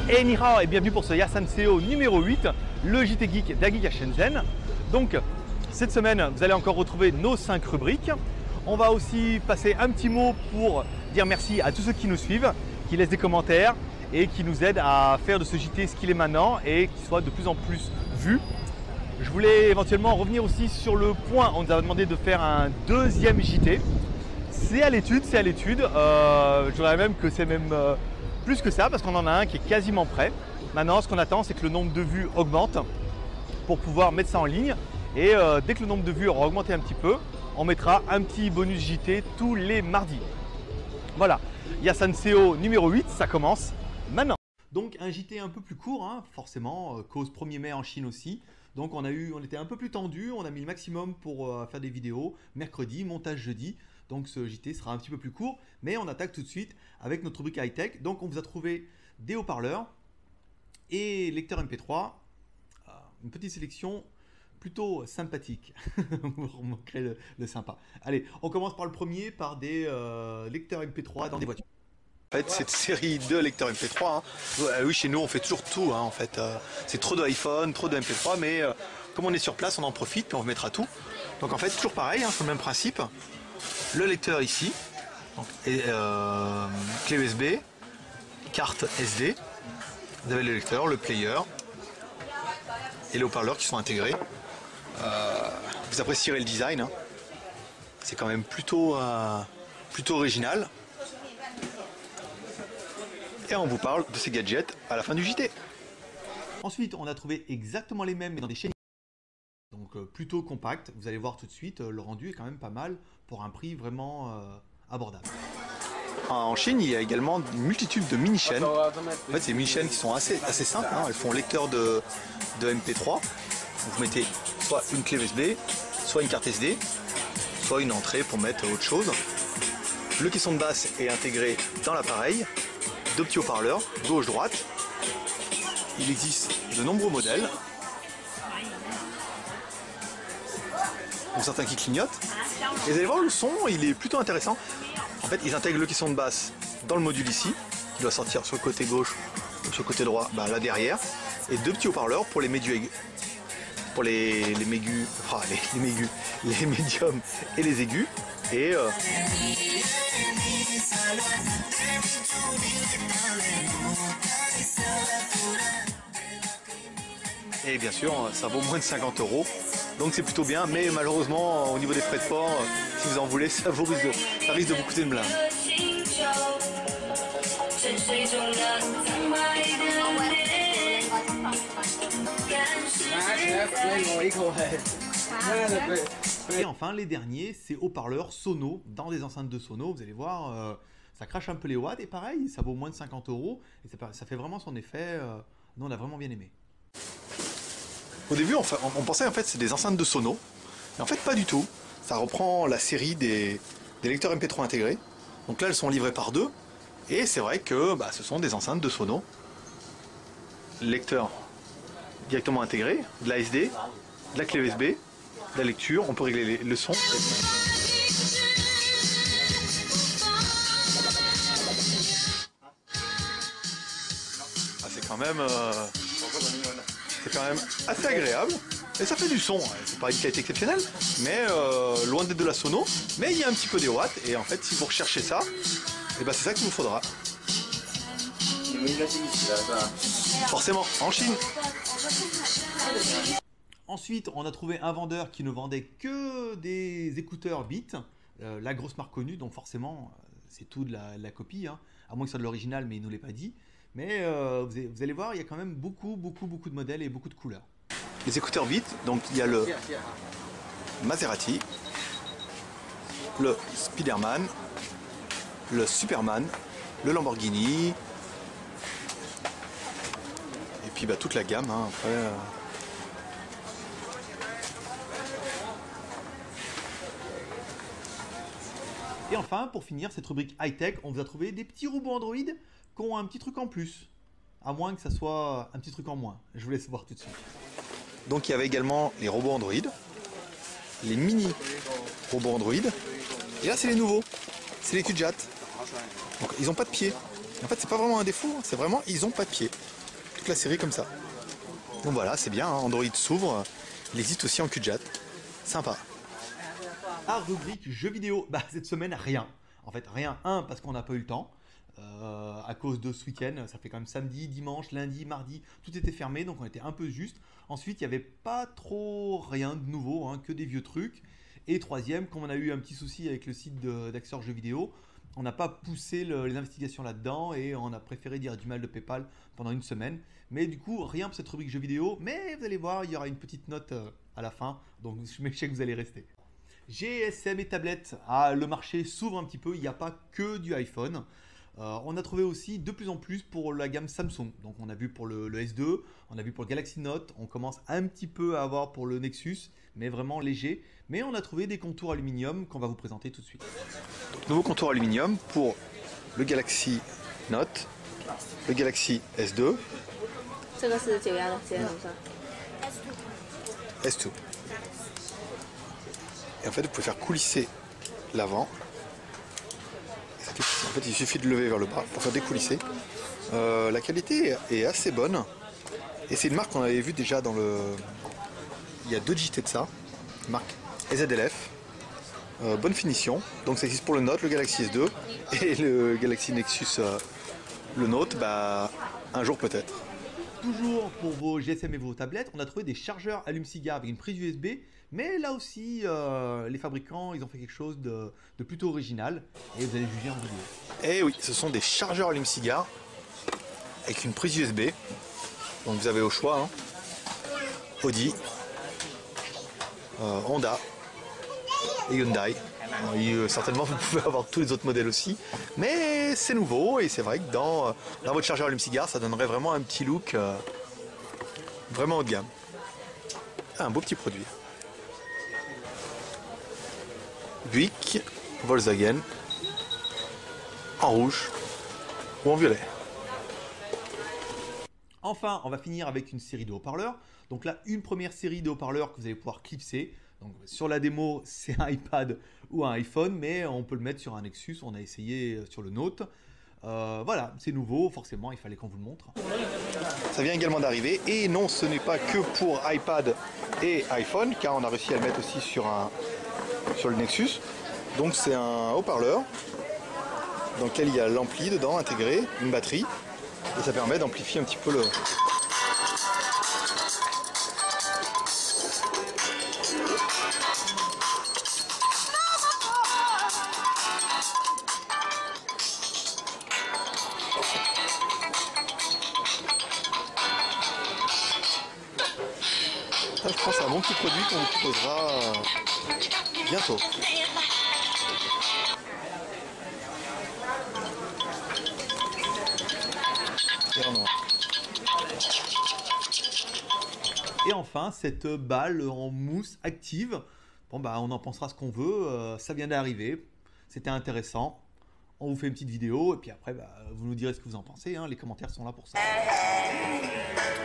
Et ni hao et bienvenue pour ce Yasanseo numéro 8, le JT Geek d'Ageek à Shenzhen. Donc cette semaine, vous allez encore retrouver nos 5 rubriques. On va aussi passer un petit mot pour dire merci à tous ceux qui nous suivent, qui laissent des commentaires et qui nous aident à faire de ce JT ce qu'il est maintenant et qu'il soit de plus en plus vu. Je voulais éventuellement revenir aussi sur le point, on nous a demandé de faire un deuxième JT. C'est à l'étude, c'est à l'étude. Je dirais même que c'est même plus que ça parce qu'on en a un qui est quasiment prêt. Maintenant, ce qu'on attend, c'est que le nombre de vues augmente pour pouvoir mettre ça en ligne. Et dès que le nombre de vues aura augmenté un petit peu, on mettra un petit bonus JT tous les mardis. Voilà, Yasanseo numéro 8, ça commence maintenant. Donc un JT un peu plus court, hein, forcément, cause 1er mai en Chine aussi. Donc on était un peu plus tendu, on a mis le maximum pour faire des vidéos, mercredi, montage jeudi. Donc ce JT sera un petit peu plus court, mais on attaque tout de suite avec notre rubrique high-tech. Donc on vous a trouvé des haut-parleurs et lecteurs MP3, une petite sélection plutôt sympathique, vous remarquerez le sympa. Allez, on commence par le premier, par des lecteurs MP3 dans des voitures. En fait, cette série de lecteurs MP3, hein, oui, chez nous on fait toujours tout, hein, en fait. C'est trop de iPhone, trop de MP3, mais comme on est sur place, on en profite, puis on vous mettra tout. Donc en fait, toujours pareil, hein, c'est le même principe. Le lecteur ici, donc, et, clé USB, carte SD, vous avez le lecteur, le player et les haut-parleurs qui sont intégrés. Vous apprécierez le design, hein. C'est quand même plutôt original. Et on vous parle de ces gadgets à la fin du JT. Ensuite, on a trouvé exactement les mêmes mais dans des chaînes. Donc plutôt compact, vous allez voir tout de suite, le rendu est quand même pas mal pour un prix vraiment abordable. En Chine, il y a également une multitude de mini-chaînes. En fait, c'est des mini-chaînes qui sont assez simples, hein. Elles font lecteur de MP3. Vous mettez soit une clé USB, soit une carte SD, soit une entrée pour mettre autre chose. Le caisson de basse est intégré dans l'appareil. 2 petits haut-parleurs, gauche-droite. Il existe de nombreux modèles. Pour certains qui clignotent. Et vous allez voir, le son, il est plutôt intéressant. En fait, ils intègrent le caisson de basse dans le module ici, qui doit sortir sur le côté gauche ou sur le côté droit, là derrière. Et 2 petits haut-parleurs pour les médiums et les aigus. Et bien sûr, ça vaut moins de 50 €, donc c'est plutôt bien, mais malheureusement, au niveau des frais de port, si vous en voulez, ça risque de vous coûter une blinde. Et enfin, les derniers, c'est haut-parleurs Sono, dans des enceintes de Sono, vous allez voir, ça crache un peu les watts, et pareil, ça vaut moins de 50 €, et ça fait vraiment son effet, nous on a vraiment bien aimé. Au début, on pensait en fait c'est des enceintes de Sono, mais en fait pas du tout. Ça reprend la série des lecteurs MP3 intégrés. Donc là, elles sont livrées par 2, et c'est vrai que ce sont des enceintes de Sono. Lecteur directement intégré, de la SD, de la clé USB, de la lecture, on peut régler le son. C'est quand même assez agréable et ça fait du son. C'est pas une qualité exceptionnelle, mais loin d'être de la sono, mais il y a un petit peu des watts et en fait si vous recherchez ça, c'est ça qu'il vous faudra. Forcément, en Chine. Ensuite, on a trouvé un vendeur qui ne vendait que des écouteurs Beats, la grosse marque connue, donc forcément c'est tout de la copie, hein, à moins que ce soit de l'original, mais il ne nous l'a pas dit. Mais vous allez voir, il y a quand même beaucoup de modèles et beaucoup de couleurs. Les écouteurs Beats, donc il y a le Maserati, le Spiderman, le Superman, le Lamborghini, et puis toute la gamme, hein, après. Et enfin, pour finir cette rubrique high-tech, on vous a trouvé des petits robots Android qui ont un petit truc en plus. À moins que ça soit un petit truc en moins. Je vous laisse voir tout de suite. Donc il y avait également les robots Android, les mini robots Android. Et là c'est les nouveaux, c'est les Kujat. Donc ils n'ont pas de pied. En fait c'est pas vraiment un défaut, c'est vraiment ils n'ont pas de pied. toute la série comme ça. Donc voilà, c'est bien, hein, Android s'ouvre. Il existe aussi en QJat. Sympa. Ah, rubrique jeux vidéo. Bah, cette semaine, rien. En fait, rien. Parce qu'on n'a pas eu le temps. À cause de ce week-end, ça fait quand même samedi, dimanche, lundi, mardi, tout était fermé, donc on était un peu juste. Ensuite, il n'y avait pas trop rien de nouveau, hein, que des vieux trucs. Et troisième, comme on a eu un petit souci avec le site d'Axor Jeux Vidéo, on n'a pas poussé les investigations là-dedans et on a préféré dire du mal de PayPal pendant une semaine. Mais du coup, rien pour cette rubrique jeux vidéo. Mais vous allez voir, il y aura une petite note à la fin, donc je sais que vous allez rester. GSM et tablettes, le marché s'ouvre un petit peu, il n'y a pas que du iPhone. On a trouvé aussi de plus en plus pour la gamme Samsung. Donc on a vu pour le S2, on a vu pour le Galaxy Note, on commence un petit peu à avoir pour le Nexus, mais vraiment léger. Mais on a trouvé des contours aluminium qu'on va vous présenter tout de suite. Nouveau contour aluminium pour le Galaxy Note, le Galaxy S2, S2. Et en fait, vous pouvez faire coulisser l'avant. En fait, il suffit de lever vers le bas pour faire découlisser. La qualité est assez bonne. Et c'est une marque qu'on avait vue déjà dans le... Il y a 2 JT de ça. Marque EZLF. Bonne finition. Donc ça existe pour le Note, le Galaxy S2 et le Galaxy Nexus, le Note, un jour peut-être. Toujours pour vos GSM et vos tablettes, on a trouvé des chargeurs allume-cigare avec une prise USB. Mais là aussi, les fabricants, ils ont fait quelque chose de plutôt original. Et vous allez juger en vidéo. Eh oui, ce sont des chargeurs allume-cigare avec une prise USB. Donc vous avez au choix hein, Audi, Honda et Hyundai. Certainement, vous pouvez avoir tous les autres modèles aussi. Mais c'est nouveau et c'est vrai que dans votre chargeur allume-cigare, ça donnerait vraiment un petit look vraiment haut de gamme. Un beau petit produit. Buick, Volkswagen, en rouge ou en violet. Enfin, on va finir avec une série de haut-parleurs. Donc là, une première série de haut-parleurs que vous allez pouvoir clipser. Donc sur la démo, c'est un iPad ou un iPhone, mais on peut le mettre sur un Nexus. On a essayé sur le Note. Voilà, c'est nouveau, forcément, il fallait qu'on vous le montre. Ça vient également d'arriver. Et non, ce n'est pas que pour iPad et iPhone, car on a réussi à le mettre aussi sur le Nexus. Donc c'est un haut-parleur dans lequel il y a l'ampli dedans intégré, une batterie, et ça permet d'amplifier un petit peu le... Ça, je pense que c'est un bon petit produit qu'on vous proposera bientôt. Et enfin, cette balle en mousse active. Bon, on en pensera ce qu'on veut. Ça vient d'arriver. C'était intéressant. On vous fait une petite vidéo et puis après, vous nous direz ce que vous en pensez. Hein. Les commentaires sont là pour ça.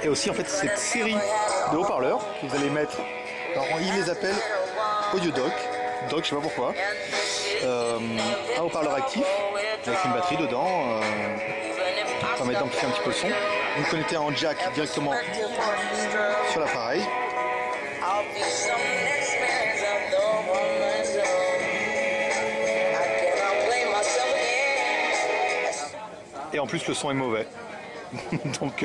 Et aussi, en fait, cette série de haut-parleurs que vous allez mettre. Alors, ils les appellent Audio Dock. Dock, je sais pas pourquoi. Un haut-parleur actif avec une batterie dedans. Ça permet d'amplifier un petit peu le son. Vous connectez en jack directement sur l'appareil. Et en plus le son est mauvais. Donc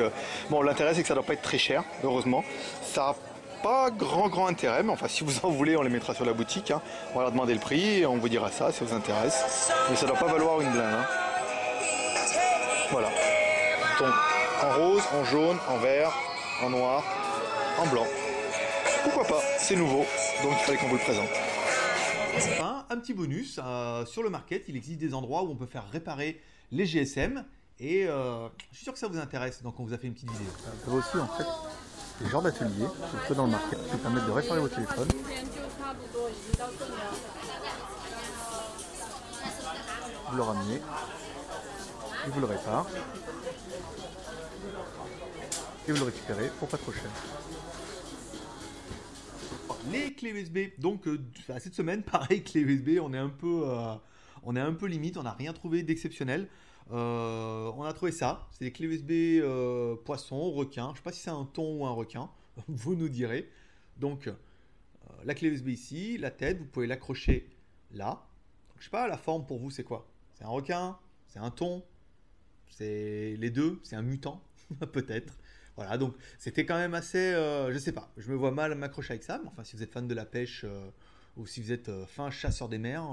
bon, l'intérêt c'est que ça ne doit pas être très cher, heureusement. Ça n'a pas grand intérêt, mais enfin si vous en voulez on les mettra sur la boutique. Hein. On va leur demander le prix et on vous dira ça si ça vous intéresse. Mais ça ne doit pas valoir une blinde. Hein. Voilà. Donc en rose, en jaune, en vert, en noir, en blanc. Pourquoi pas, c'est nouveau, donc il fallait qu'on vous le présente. Enfin, un petit bonus, sur le market, il existe des endroits où on peut faire réparer les GSM et je suis sûr que ça vous intéresse, donc on vous a fait une petite vidéo. Vous avez aussi en fait des genres d'ateliers que dans le market qui vous permettent de réparer vos téléphones. Vous le ramenez, il vous le répare et vous le récupérez pour pas trop cher. Les clés USB, donc cette semaine, pareil, clés USB, on est un peu limite, on n'a rien trouvé d'exceptionnel. On a trouvé ça, c'est des clés USB poisson, requin. Je ne sais pas si c'est un thon ou un requin, vous nous direz. Donc la clé USB ici, la tête, vous pouvez l'accrocher là. Donc, je sais pas, la forme pour vous c'est quoi? C'est un requin? C'est un thon? C'est les deux? C'est un mutant? Peut-être. Voilà, donc c'était quand même assez, je sais pas, je me vois mal m'accrocher avec ça, mais enfin si vous êtes fan de la pêche ou si vous êtes fin chasseur des mers,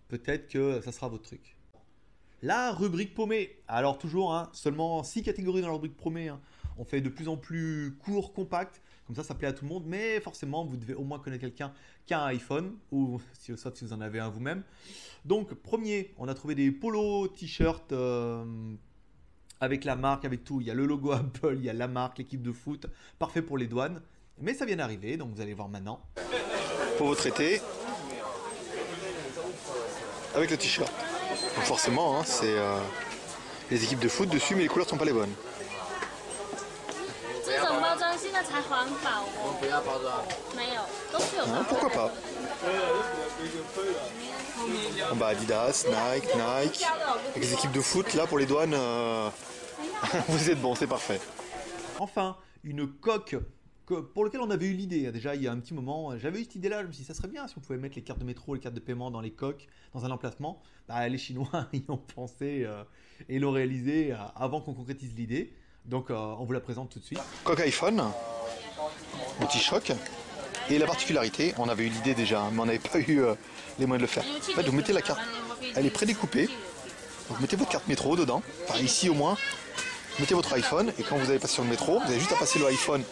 peut-être que ça sera votre truc. La rubrique paumée. Alors toujours, hein, seulement 6 catégories dans la rubrique paumée. Hein. On fait de plus en plus court, compact. Comme ça plaît à tout le monde. Mais forcément, vous devez au moins connaître quelqu'un qui a un iPhone. Ou sauf si vous en avez un vous-même. Donc premier, on a trouvé des polos, t-shirts avec la marque, avec tout. Il y a le logo Apple, il y a la marque, l'équipe de foot. Parfait pour les douanes. Mais ça vient d'arriver, donc vous allez voir maintenant. Pour votre été, avec le t-shirt. Donc forcément, hein, c'est les équipes de foot dessus, mais les couleurs sont pas les bonnes. Hein, pourquoi pas? Bon, bah Adidas, Nike. Avec les équipes de foot, là pour les douanes, vous êtes bon, c'est parfait. Enfin, une coque pour laquelle on avait eu l'idée. Déjà, il y a un petit moment, j'avais eu cette idée-là. Je me suis dit, ça serait bien si on pouvait mettre les cartes de métro, les cartes de paiement dans les coques, dans un emplacement. Bah, les Chinois, ils ont pensé et l'ont réalisé avant qu'on concrétise l'idée. Donc, on vous la présente tout de suite. Coque iPhone, petit choc. Et la particularité, on avait eu l'idée déjà, mais on n'avait pas eu les moyens de le faire. En fait, vous mettez la carte, elle est prédécoupée. Vous mettez votre carte métro dedans, enfin ici au moins. Vous mettez votre iPhone et quand vous allez passer sur le métro, vous avez juste à passer le iPhone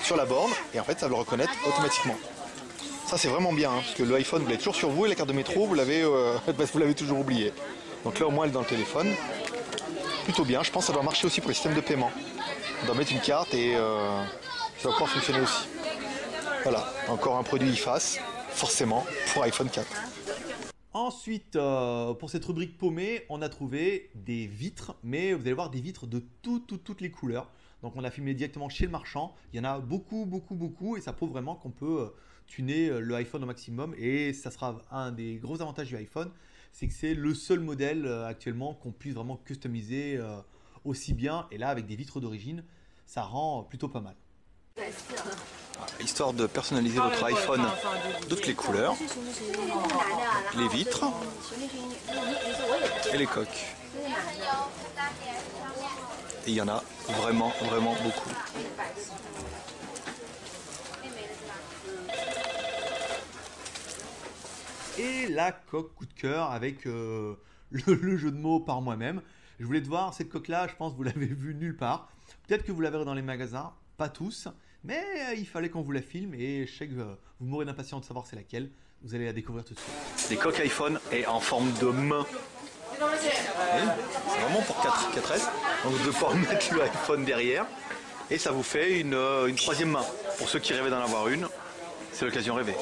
sur la borne et en fait ça va le reconnaître automatiquement. Ça c'est vraiment bien, hein, parce que le iPhone vous l'avez toujours sur vous et la carte de métro vous l'avez toujours oublié. Donc là au moins elle est dans le téléphone. Plutôt bien, je pense que ça doit marcher aussi pour les systèmes de paiement. On doit mettre une carte et ça va pouvoir fonctionner aussi. Voilà, encore un produit IFAS, forcément, pour iPhone 4. Ensuite, pour cette rubrique paumée, on a trouvé des vitres, mais vous allez voir des vitres de toutes les couleurs. Donc on a filmé directement chez le marchand. Il y en a beaucoup, et ça prouve vraiment qu'on peut tuner le iPhone au maximum. Et ça sera un des gros avantages du iPhone, c'est que c'est le seul modèle actuellement qu'on puisse vraiment customiser aussi bien. Et là, avec des vitres d'origine, ça rend plutôt pas mal. Histoire de personnaliser votre iPhone de toutes les couleurs, les vitres et les coques. Et il y en a vraiment beaucoup. Et la coque coup de cœur avec le jeu de mots par moi-même. Je voulais te voir, cette coque-là, je pense que vous l'avez vue nulle part. Peut-être que vous la verrez dans les magasins, pas tous. Mais il fallait qu'on vous la filme et je sais que vous mourrez d'impatience de savoir c'est laquelle. Vous allez la découvrir tout de suite. Des coques iPhone et en forme de main. C'est vraiment pour 4S. Donc vous devez pouvoir mettre le iPhone derrière. Et ça vous fait une troisième main. Pour ceux qui rêvaient d'en avoir une, c'est l'occasion rêvée.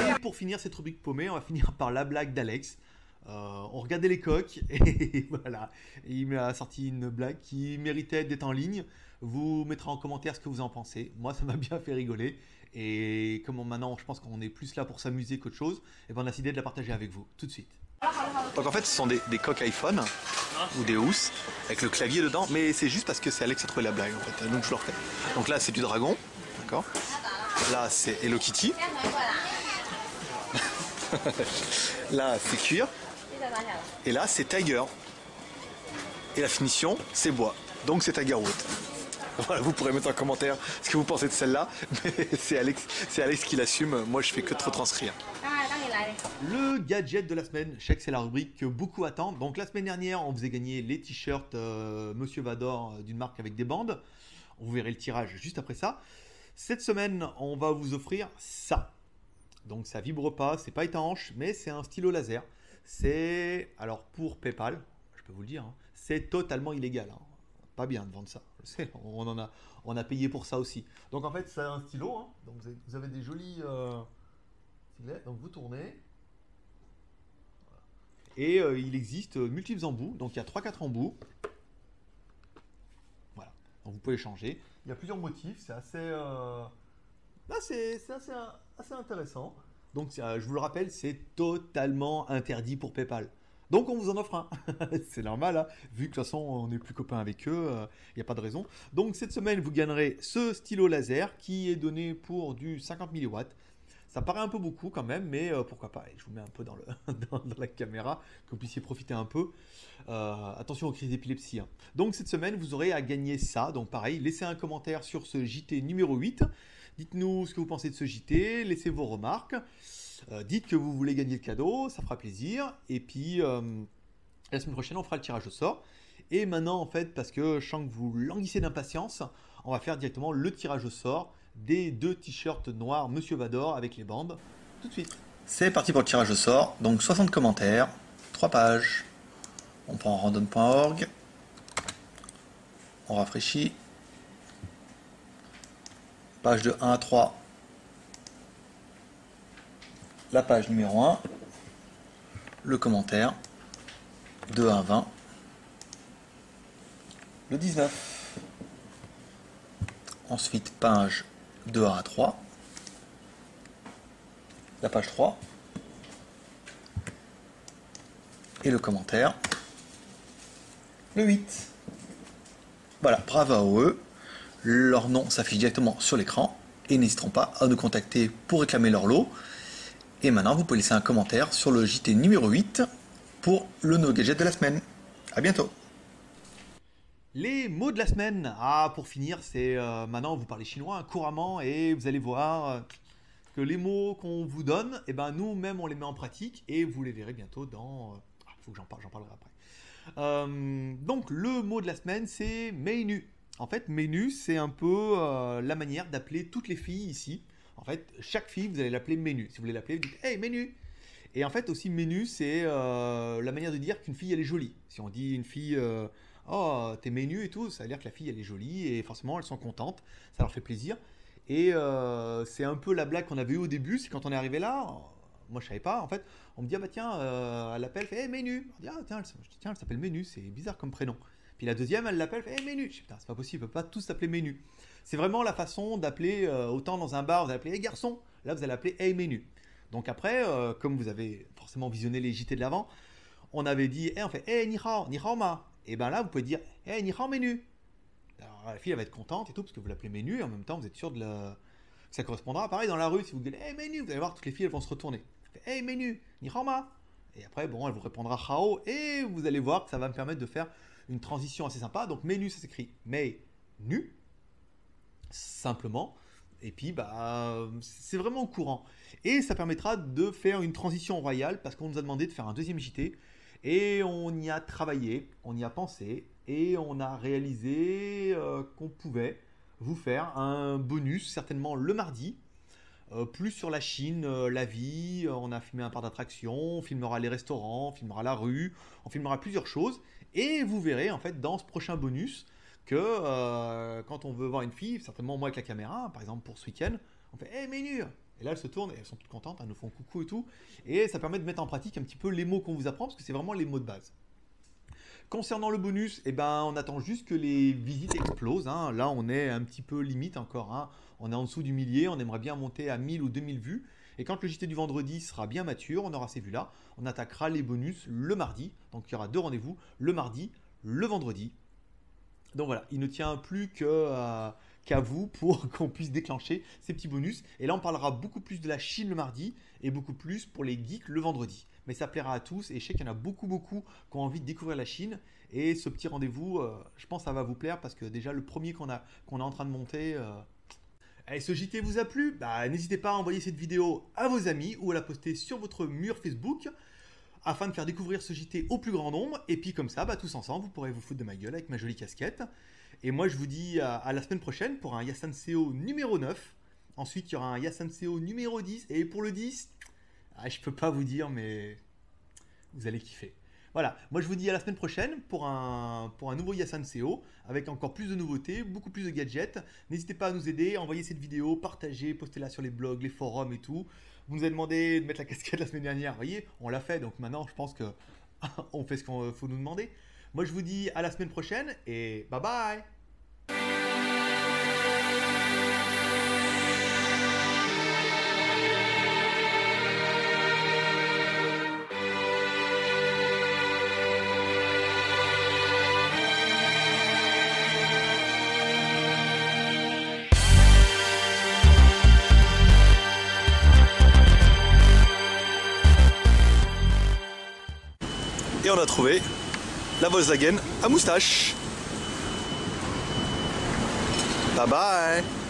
Et pour finir cette rubrique paumée, on va finir par la blague d'Alex. On regardait les coques et voilà, il m'a sorti une blague qui méritait d'être en ligne. Vous mettrez en commentaire ce que vous en pensez. Moi, ça m'a bien fait rigoler. Et comme maintenant, je pense qu'on est plus là pour s'amuser qu'autre chose, et ben on a décidé de la partager avec vous tout de suite. Donc en fait, ce sont des coques iPhone ou des housses avec le clavier dedans, mais c'est juste parce que c'est Alex qui a trouvé la blague en fait. Donc je le refais. Donc là, c'est du dragon, d'accord. Là, c'est Hello Kitty. Là, c'est cuir. Et là, c'est Tiger. Et la finition, c'est bois. Donc c'est Tiger Wood. Voilà, vous pourrez mettre en commentaire ce que vous pensez de celle-là, mais c'est Alex qui l'assume, moi je fais que de retranscrire. Le gadget de la semaine, je sais que c'est la rubrique que beaucoup attendent. Donc la semaine dernière, on faisait gagner les t-shirts Monsieur Vador d'une marque avec des bandes. Vous verrez le tirage juste après ça. Cette semaine, on va vous offrir ça. Donc ça vibre pas, c'est pas étanche, mais c'est un stylo laser. C'est, alors pour PayPal, je peux vous le dire, hein, c'est totalement illégal. Hein. Pas bien de vendre ça. Je sais, on a payé pour ça aussi. Donc en fait, c'est un stylo. Hein. Donc vous avez des jolis stylets. Donc vous tournez. Voilà. Et il existe multiples embouts. Donc il y a 3-4 embouts. Voilà. Donc vous pouvez changer. Il y a plusieurs motifs. C'est assez, assez intéressant. Donc je vous le rappelle, c'est totalement interdit pour PayPal. Donc on vous en offre un. C'est normal, hein. Vu que de toute façon on n'est plus copains avec eux, il n'y a pas de raison. Donc cette semaine vous gagnerez ce stylo laser qui est donné pour du 50 milliwatts. Ça paraît un peu beaucoup quand même, mais pourquoi pas. Je vous mets un peu dans, dans la caméra, que vous puissiez profiter un peu. Attention aux crises d'épilepsie, hein. Donc cette semaine vous aurez à gagner ça. Donc pareil, laissez un commentaire sur ce JT numéro 8. Dites-nous ce que vous pensez de ce JT, laissez vos remarques. Dites que vous voulez gagner le cadeau, ça fera plaisir. Et puis, la semaine prochaine, on fera le tirage au sort. Et maintenant, en fait, parce que je sens que vous languissez d'impatience, on va faire directement le tirage au sort des 2 t-shirts noirs Monsieur Vador avec les bandes. Tout de suite. C'est parti pour le tirage au sort. Donc 60 commentaires, 3 pages. On prend random.org. On rafraîchit. Page de 1 à 3. La page numéro 1, le commentaire, 2 à 20, le 19. Ensuite, page 2 à 3, la page 3, et le commentaire, le 8. Voilà, bravo à eux. Leur nom s'affiche directement sur l'écran et n'hésiteront pas à nous contacter pour réclamer leur lot. Et maintenant, vous pouvez laisser un commentaire sur le JT numéro 8 pour le No Gadget de la semaine. À bientôt. Les mots de la semaine. Ah, pour finir, c'est maintenant vous parlez chinois, hein, couramment et vous allez voir que les mots qu'on vous donne, eh ben, nous-mêmes on les met en pratique et vous les verrez bientôt dans... Il faut que j'en parlerai après. Donc le mot de la semaine, c'est menu. En fait, menu, c'est un peu la manière d'appeler toutes les filles ici. En fait, chaque fille, vous allez l'appeler menu. Si vous voulez l'appeler, vous dites hey menu. Et en fait aussi menu, c'est la manière de dire qu'une fille elle est jolie. Si on dit une fille oh t'es menu et tout, ça veut dire que la fille elle est jolie et forcément elles sont contentes, ça leur fait plaisir. Et c'est un peu la blague qu'on avait eue au début, c'est quand on est arrivé là, moi je savais pas en fait, on me dit ah bah tiens elle l'appelle, elle fait hey menu. On dit ah tiens elle s'appelle menu, c'est bizarre comme prénom. Puis la deuxième elle l'appelle, fait hey menu. Je dis putain c'est pas possible, on peut pas tous s'appeler menu. C'est vraiment la façon d'appeler, autant dans un bar, vous allez appeler hey garçon, là vous allez appeler hey menu. Donc après, comme vous avez forcément visionné les JT de l'avant, on avait dit, hey, on fait hey ni hao ma. Et bien là, vous pouvez dire hey ni hao menu. Alors la fille elle va être contente et tout, parce que vous l'appelez menu, et en même temps vous êtes sûr que ça correspondra. Pareil dans la rue, si vous dites hey menu, vous allez voir, toutes les filles elles vont se retourner. Hey menu, ni hao ma. Et après, bon, elle vous répondra hao, et vous allez voir que ça va me permettre de faire une transition assez sympa. Donc menu, ça s'écrit mais nu. Simplement, et puis bah c'est vraiment courant et ça permettra de faire une transition royale parce qu'on nous a demandé de faire un deuxième JT et on y a travaillé, on y a pensé et on a réalisé qu'on pouvait vous faire un bonus certainement le mardi, plus sur la Chine, la vie, on a filmé un parc d'attractions, on filmera les restaurants, on filmera la rue, on filmera plusieurs choses et vous verrez en fait dans ce prochain bonus que quand on veut voir une fille, certainement moi avec la caméra, par exemple pour ce week-end, on fait hey menu. Et là elles se tournent et elles sont toutes contentes, elles nous font coucou et tout. Et ça permet de mettre en pratique un petit peu les mots qu'on vous apprend parce que c'est vraiment les mots de base. Concernant le bonus, eh ben, on attend juste que les visites explosent, hein. Là on est un petit peu limite encore, hein. On est en dessous du millier, on aimerait bien monter à 1000 ou 2000 vues. Et quand le JT du vendredi sera bien mature, on aura ces vues-là, on attaquera les bonus le mardi. Donc il y aura 2 rendez-vous, le mardi, le vendredi. Donc voilà, il ne tient plus qu'à vous pour qu'on puisse déclencher ces petits bonus. Et là, on parlera beaucoup plus de la Chine le mardi et beaucoup plus pour les geeks le vendredi. Mais ça plaira à tous et je sais qu'il y en a beaucoup qui ont envie de découvrir la Chine. Et ce petit rendez-vous, je pense que ça va vous plaire parce que déjà le premier qu'on est en train de monter... Et ce JT vous a plu? Bah, n'hésitez pas à envoyer cette vidéo à vos amis ou à la poster sur votre mur Facebook afin de faire découvrir ce JT au plus grand nombre. Et puis comme ça, bah, tous ensemble, vous pourrez vous foutre de ma gueule avec ma jolie casquette. Et moi, je vous dis à la semaine prochaine pour un Yasanseo numéro 9. Ensuite, il y aura un Yasanseo numéro 10. Et pour le 10, je peux pas vous dire, mais vous allez kiffer. Voilà, moi je vous dis à la semaine prochaine pour un nouveau Yasanseo avec encore plus de nouveautés, beaucoup plus de gadgets. N'hésitez pas à nous aider, envoyer cette vidéo, partager, postez-la sur les blogs, les forums et tout. Vous nous avez demandé de mettre la casquette la semaine dernière, vous voyez, on l'a fait, donc maintenant je pense que on fait ce qu'il faut nous demander. Moi je vous dis à la semaine prochaine et bye bye. Et on a trouvé la Volkswagen à moustache. Bye bye.